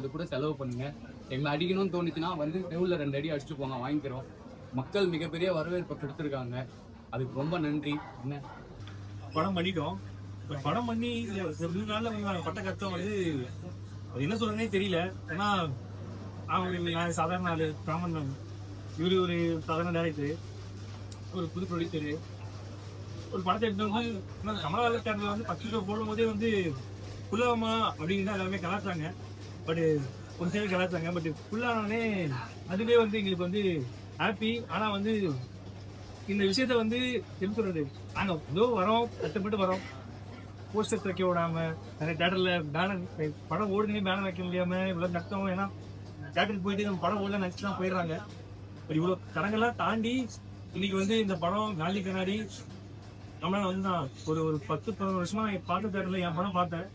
அது கூட செலவு பண்ணுங்க. எங்களை அடிக்கணும்னு தோணுச்சுன்னா வந்து தெருவில் 2 அடி அடிச்சுட்டு போங்க, வாங்கிக்கிறோம். மக்கள் மிகப்பெரிய வரவேற்பை கொடுத்துருக்காங்க, அதுக்கு ரொம்ப நன்றி. என்ன படம் பண்ணிட்டோம். படம் பண்ணி 2 நாள்ல பட்ட கஷ்டம் வந்து அது என்ன சொல்றதுனே தெரியல. ஏன்னா நான் சாதாரண ஆளு, காமன் மேன். இவரு ஒரு சாதாரண டேரக்டர், ஒரு புது ப்ரொடியூசரு. ஒரு படத்தை எடுத்து வந்து கமலஹாசன் தேட்டரில் வந்து 10 ரூபா போடும் போதே வந்து புல்லாமா அப்படின்னு தான் எல்லாருமே கலாச்சாங்க. பட் ஒரு சைடு கலாச்சாங்க. பட் ஃபுல்லானே அதுவே வந்து எங்களுக்கு வந்து ஹாப்பி. ஆனால் வந்து இந்த விஷயத்த வந்து எப்படி சொல்றது, நாங்கள் ஏதோ வரோம், கஷ்டப்பட்டு வரோம். போஸ்டர் வைக்க விடாம, நிறைய தேட்டரில் பேனர், படம் ஓடுனே பேனர் வைக்க முடியாம இவ்வளோ நஷ்டம். ஏன்னா தேட்டருக்கு போயிட்டு நம்ம படம் ஓடலாம் நினச்சி தான் போயிடுறாங்க. பட் இவ்வளோ தடங்கள்லாம் தாண்டி இன்னைக்கு வந்து இந்த படம் காலி கண்ணாடி நம்மளால வந்து நான் ஒரு 10-11 வருஷமா பார்த்த தேட்டரில் என் படம் பார்த்தேன்.